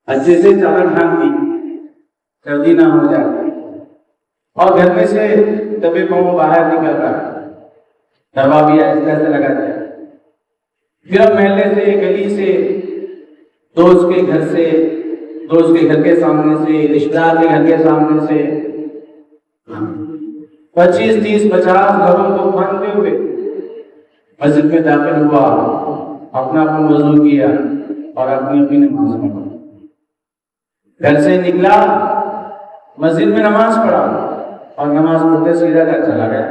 اچھے سے چادر ڈھانک دی، سردی نہ ہو جائے، اور گھر میں سے دبے پاؤں باہر نکل رہا ہے، دروازہ بھی ایسے لگا دیا۔ پھر اب محلے سے، گلی سے، دوست کے گھر سے، دوست کے گھر کے سامنے سے، رشتہ دار کے گھر کے سامنے سے 25 30 50 گھروں کو پھاندتے ہوئے مسجد میں داخل ہوا، اپنا وضو کیا اور اپنی نماز پڑھی۔ گھر سے نکلا، مسجد میں نماز پڑھا اور نماز پڑھتے سیدھا گھر چلا گیا۔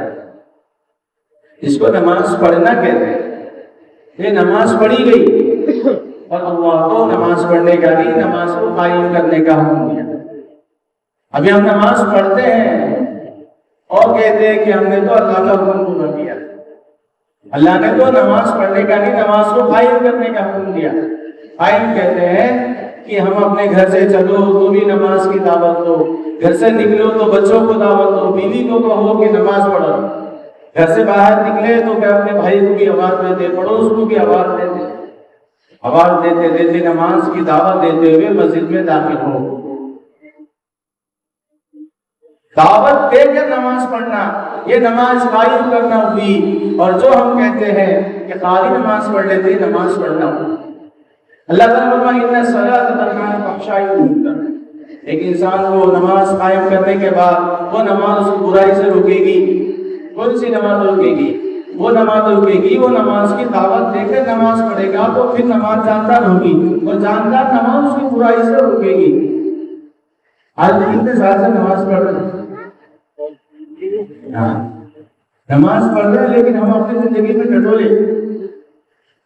اس کو نماز پڑھنا کہتے ہیں۔ یہ نماز پڑھی گئی اور اللہ کو نماز پڑھنے کا نہیں، نماز کو قائم کرنے کا حکم دیا۔ ابھی ہم نماز پڑھتے ہیں اور کہتے ہیں کہ ہم نے تو اللہ کا حکم پورا کیا۔ اللہ نے تو نماز پڑھنے کا نہیں، نماز کو قائم کرنے کا حکم دیا۔ قائم کہتے ہیں کہ ہم اپنے گھر سے چلو تو بھی نماز کی دعوت دو، گھر سے نکلو تو بچوں کو دعوت دو، بیوی کو کہو کہ نماز پڑھو، گھر سے باہر نکلے تو کہ اپنے بھائی کو بھی آواز دیتے، پڑوس کو بھی آواز دیتے، آواز دیتے دیتے نماز کی دعوت دیتے ہوئے مسجد میں داخل ہو۔ دعوت دے کر نماز پڑھنا، یہ نماز قائم کرنا ہوئی۔ اور جو ہم کہتے ہیں کہ خالی نماز پڑھ لیتے، نماز پڑھنا ہوئی۔ اللہ تعالیٰ فرماتا ہے ان الصلاۃ تنہی عن الفحشاء والمنکر۔ ایک انسان کو نماز قائم کرنے کے بعد وہ نماز اس کو برائی سے روکے گی۔ کون سی نماز روکے گی؟ وہ نماز روکے گی، وہ نماز کی دعوت دے کر نماز پڑھے گا تو پھر نماز جانتا ہوگی، اور جانتا نماز اس کی برائی سے روکے گی۔ آج کتنے سال سے نماز پڑھ رہے ہیں، نماز پڑھ رہے ہیں، لیکن ہم اپنی زندگی میں ٹٹولے،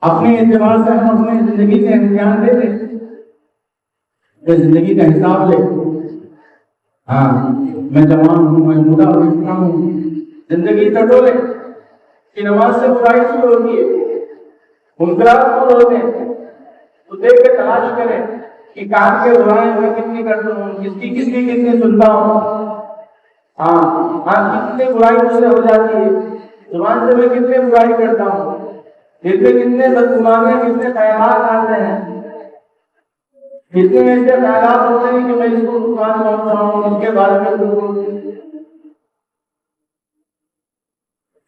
اپنے اعتبار سے ہم اپنی زندگی کا امتحان لے لیں، زندگی کا حساب لے۔ میں جوان ہوں، میں بوڑھا ہو چکا ہوں، زندگی ٹٹولے کہ نماز سے برائی کیوں ہوتی ہے، منکرات کیوں ہوتے ہیں، تو دیکھ کے تلاش کریں کہ کام کے برائیں میں کتنی کرتا ہوں، کس کی کتنی سنتا ہوں، کتنے برائی مجھ سے ہو جاتی ہے، زبان سے میں کتنے برائی کرتا ہوں، دل میں کتنے بدگمانیاں، کتنے خیالات آتے ہیں، کتنے ایسے خیالات ہوتے ہیں کہ میں اس کو نقصان پہنچاؤں، اس کے بارے میں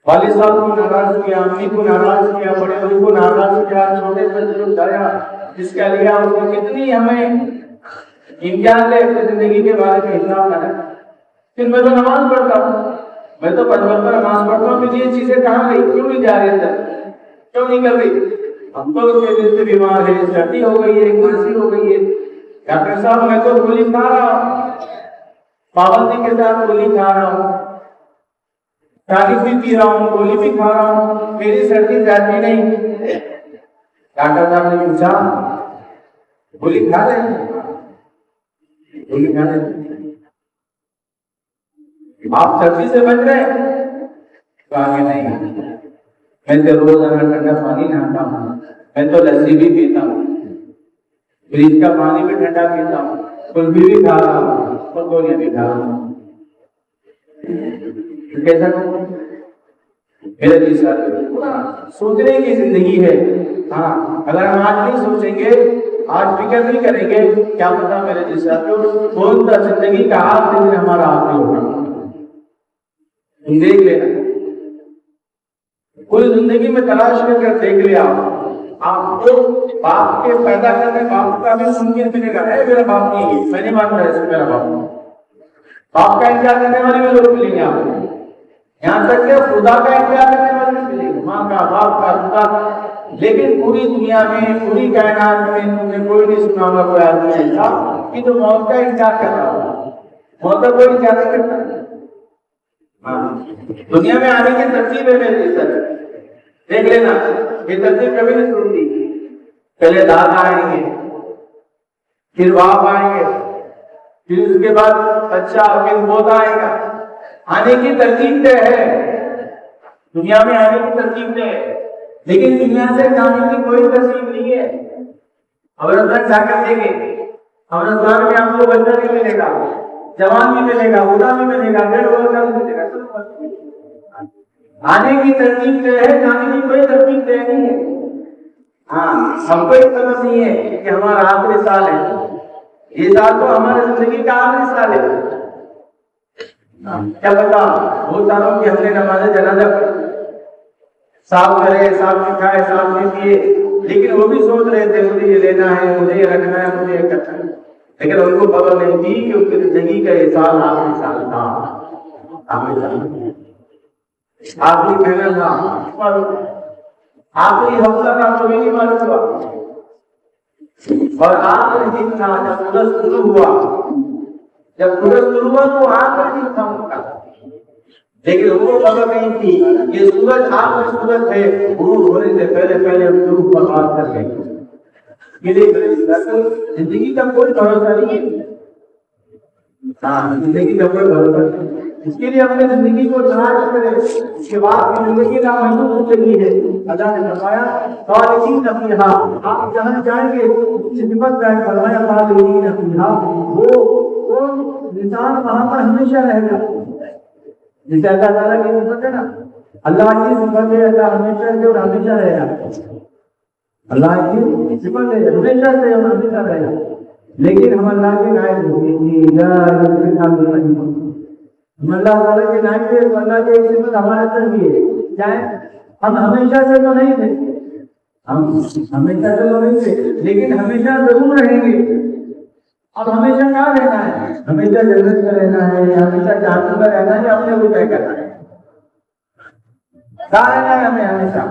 والد صاحب کو ناراض کیا، امی کو ناراض کیا، بڑے بھائی کو ناراض کیا، چھوٹے بچے کو ڈرایا، جس کا لیا اس نے کتنی ہمیں امتحان لے اپنی زندگی کے بارے میں حساب کریں۔ پھر میں تو نماز پڑھتا ہوں، میں تو پڑھتا نماز پڑھتا ہوں، پھر یہ چیزیں کہاں گئی، کیوں نہیں جا رہی اندر، کیوں نہیں کر رہی؟ اب تو اس کے دل سے بیمار ہے، سردی ہو گئی ہے، کھانسی ہو گئی ہے، ڈاکٹر صاحب میں تو گولی کھا رہا ہوں، پابندی کے ساتھ گولی کھا رہا ہوں، ٹانک بھی پی رہا ہوں، گولی بھی کھا رہا ہوں، میری سردی جاتی نہیں۔ ڈاکٹر صاحب نے پوچھا گولی کھا لیں، گولی کھا لیں، آپ سردی سے بچ رہے ہیں؟ کہا کہ نہیں، میں تو روزانہ ٹھنڈا پانی نہاتا ہوں، میں تو لسی بھی پیتا ہوں، فریج کا پانی بھی ٹھنڈا پیتا ہوں، کلفی بھی کھا رہا ہوں اور گولیاں بھی کھا رہا ہوں۔ کیسا میرے جی ساتھ سوچنے کی زندگی ہے۔ اگر ہم آج نہیں سوچیں گے، آج فکر نہیں کریں گے، کیا پتا میرے جی ساتھ کون سا زندگی کا آخری دن ہمارا آخری ہوگا۔ تم دیکھ لینا، پوری زندگی میں تلاش کر دیکھ لیا، آپ کو باپ کے پیدا کرنے باپ کا بھی ممکن ملے گا، ہے میرا باپ نہیں ہے، میں نہیں مان رہا ہے میرا باپ، باپ کا انکار کرنے والے بھی لوگ ملیں گے آپ کو، یہاں تک کہ خدا کا انکار کرنے والے بھی ملیں گے، ماں کا، باپ کا، خدا کا۔ لیکن پوری دنیا میں، پوری کائنات میں تم نے کوئی نہیں سنا ہوگا کوئی آدمی ایسا کہ جو موت کا انکار کر رہا ہوگا، موت کا کوئی انکار نہیں کرتا۔ دنیا میں آنے کی ترتیب ہے میرے سر، دیکھ لینا، یہ ترتیب کبھی نہیں سنتی۔ پہلے دادا آئیں گے، پھر باپ آئیں گے، پھر اس کے بعد بچہ، پھر پوتا آئے گا۔ آنے کی ترتیب طے ہے، دنیا میں آنے کی ترتیب طے ہے، لیکن دنیا سے جانے کی کوئی ترتیب نہیں ہے۔ امرتسر جا کر دیکھیں، امرتسر میں آپ کو بچہ بھی ملے گا، جوان بھی ملے گا، بوڑھا بھی ملے گا، ڈیڑھ کا بھی ملے گا، آنے کی ترتیب طے ہے، جانے کی کوئی ترتیب طے نہیں ہے۔ ہم کو یہ سمجھ نہیں ہے کہ ہمارا آخری سال ہے، یہ سال تو ہمارے زندگی کا آخری سال ہے. کیا پتا وہ سالوں کی ہم نے نماز جنازہ پڑھی، صاف کرے، صاف سکھائے، صاف نہیں کیے، لیکن وہ بھی سوچ رہے تھے مجھے یہ لینا ہے، مجھے یہ رکھنا ہے، مجھے یہ کرنا ہے، لیکن ان کو خبر نہیں تھی کہ ان کی زندگی کا یہ سال آخری سال تھا. آخری مہینہ تھا، آخری ہفتہ کا تو نہیں معلوم ہوا، اور آخری دن تھا جب سورج شروع ہوا. جب سورج شروع ہوا تو آخری دن تھا ان کا، لیکن ان کو خبر نہیں تھی یہ سورج آخری سورج ہے. غروب ہونے سے پہلے پہلے غروب برباد کر گئے. زندگی کا کوئی بھروسہ نہیں ہے. زندگی کا کوئی بھروسہ نہیں. اس کے لیے اپنے زندگی کو تلاش کرے. اس کے بعد کی زندگی کا محدود زندگی ہے. اللہ نے فرمایا خالدین فیہا، آپ جہاں جائیں گے صفت بیان فرمایا خالدین فیہا، وہ انسان وہاں پر ہمیشہ رہے گا. جسے اللہ تعالیٰ کی صفت ہے نا، اللہ کی صفت ہے اللہ ہمیشہ سے اور ہمیشہ رہے گا. اللہ کی صفت ہے ہمیشہ سے اور ہمیشہ رہے گا. لیکن ہم اللہ کے نائب ہوتے ہم اللہ تعالیٰ کے نائب تھے تو اللہ کی ایک صفت ہمارے اندر بھی ہے. کیا ہے؟ ہم ہمیشہ سے تو نہیں تھے، ہم ہمیشہ سے تو نہیں تھے، لیکن ہمیشہ ضرور رہیں گے. اب ہمیشہ کہاں رہنا ہے؟ ہمیشہ جنت میں رہنا ہے، ہمیشہ جہنم میں رہنا ہے، اپنے کو طے کرنا ہے. کہاں رہنا ہے ہمیں؟ ہمیشہ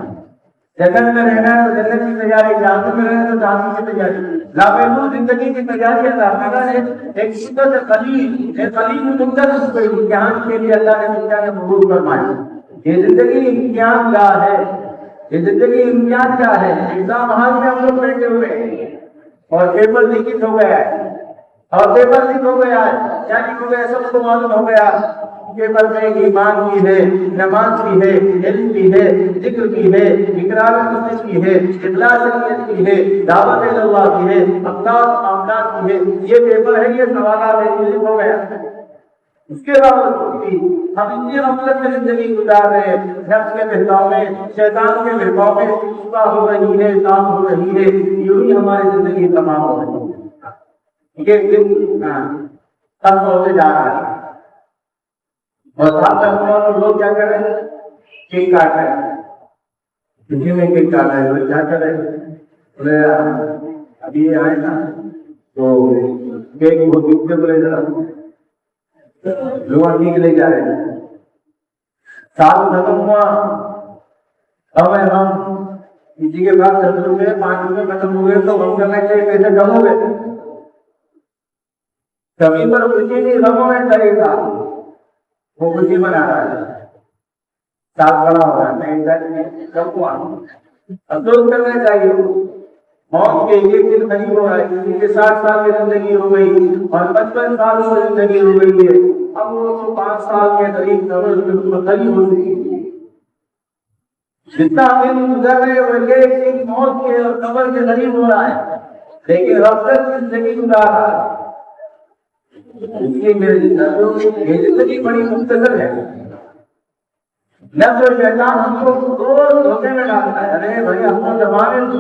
جنت میں رہنا ہے تو جنت کی تیاری، جہنم میں رہنا ہے تو جہنم کی تیاری. لامحدود زندگی کی تیاری اللہ تعالیٰ نے ایک مدت قلیل مدت امتحان کے لیے اللہ نے دنیا میں مقبول فرمایا. یہ زندگی امتحان گاہ ہے، یہ زندگی امتحان کا ہے. ایگزام ہال میں ہم لوگ بیٹھے ہوئے ہیں اور پیپر لیکن ہو گیا ہے، اور پیپر لیک ہو گیا ہے. کیا لیک ہو گیا؟ سب کو معلوم ہو گیا. پیپر میں ایمان کی ہے، نماز کی ہے، علم کی ہے، ذکر کی ہے، اقرار مسلم کی ہے، اخلاص نیت کی ہے، دعوت اللہ کی ہے، اخلاق معاملات کی ہے. یہ پیپر ہے، یہ سوالات ہے، یہ لکھ ہو گیا. اس کے باوجود بھی ہم اتنی غفلت میں زندگی گزار رہے ہیں، نفس کے بہکاؤ میں، شیطان کے بہکاؤ میں صبح ہو رہی ہے، شام ہو رہی ہے، یوں ہی ہماری زندگی تمام ہو رہی ہے. ایک دن ختم ہوتے جا رہا ہے اور ساتھ میں لوگ کیا کر رہے ہیں؟ کیک کاٹ رہے ہیں. خوشی میں کیک کاٹ رہے ہیں. کیا کر رہے ہیں؟ بولے ابھی یہ آئے نا تو کیک وہ کتنے بولے ذرا لوگ ٹھیک لے جا رہے ہیں. سال ختم ہوا، اب ہم کسی کے پاس 10 روپئے 5 روپئے ختم ہو گئے تو غم کرنا چاہیے پیسے کم ہو گئے. کبھی پر خوشی نہیں، غموں میں کرے گا وہ خوشی منا رہا ہے. سال بڑا ہو رہا ہے، کم ہوا افسوس کرنا چاہیے. موت کے ایک دن قریب ہو رہا ہے. کسی کے 60 سال کی زندگی ہو گئی اور 55 سال کی زندگی ہو گئی ہے. اب وہ 5 سال کے قریب قریب ہو چکی ہے. جتنا دن گزر رہے ہیں ایک دن موت کے اور قبر کے قریب ہو رہا ہے، لیکن غفلت کی زندگی گزار رہا ہے. اس لیے میری زندگی بڑی مختصر ہے. نفس و شیطان ہم کو روز دھوکے میں ڈالتا ہے. ارے بھائی ہم کو زبانیں دو،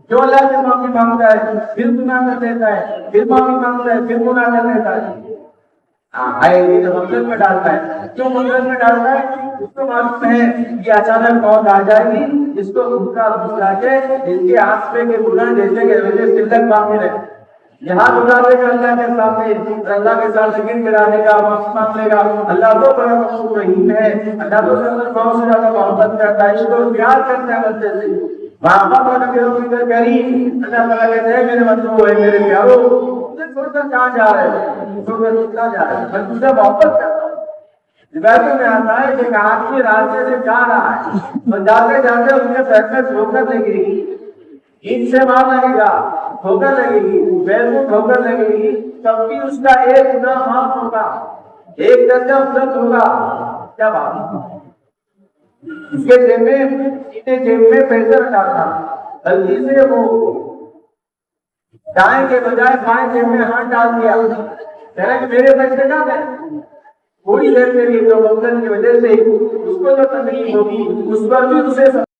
جو اللہ سے معافی مانگتا ہے پھر گناہ کر دیتا ہے، پھر معافی مانگتا ہے پھر گناہ کر دیتا ہے. یہ تو غفلت میں ڈالتا ہے. کیوں غفلت میں ڈالتا ہے؟ اس کو معلوم ہے کہ اچانک موت آ جائے گی، اس کو بھوکا بھوکا کے اس کے ہاتھ پہ کے گناہ جیسے کہ ویسے تلک باقی رہے. یہاں گزارے گا اللہ کے سامنے، اللہ کے ساتھ ذکر کرانے کا، معافی مانگنے کا. اللہ تو بڑا غفور رحیم ہے. اللہ تو بہت سے زیادہ محبت کرتا ہے، اس کو پیار کرتا ہے بندے سے. اللہ تعالیٰ کہتے ہیں میرے بندو ہے، میرے پیارو، چھوڑ کر کہاں جا رہے ہیں؟ چھوڑ کر کہاں جا رہے ہیں؟ میں تجھ سے محبت کرتا ہوں. روایتوں میں آتا ہے کہ ایک آدمی راستے سے جا رہا ہے اور جاتے جاتے اس کے پیٹ میں ٹھوکر لگے گی، اینٹ سے مار لگے گا، ٹھوکر لگے گی، پیر کو ٹھوکر لگے گی، تب بھی اس کا ایک گناہ معاف ہوگا، ایک درجہ افضل ہوگا. کیا بات ہے؟ اس کے جیب میں پیسے رکھا تھا، غلطی سے وہ دائیں کے بجائے بائیں جیب میں ہاتھ ڈال دیا. کہ میرے پیسے نہ دیں. تھوڑی دیر کے لیے تو غفلت کی وجہ سے اس کو جو تکلیف ہوگی اس پر بھی اسے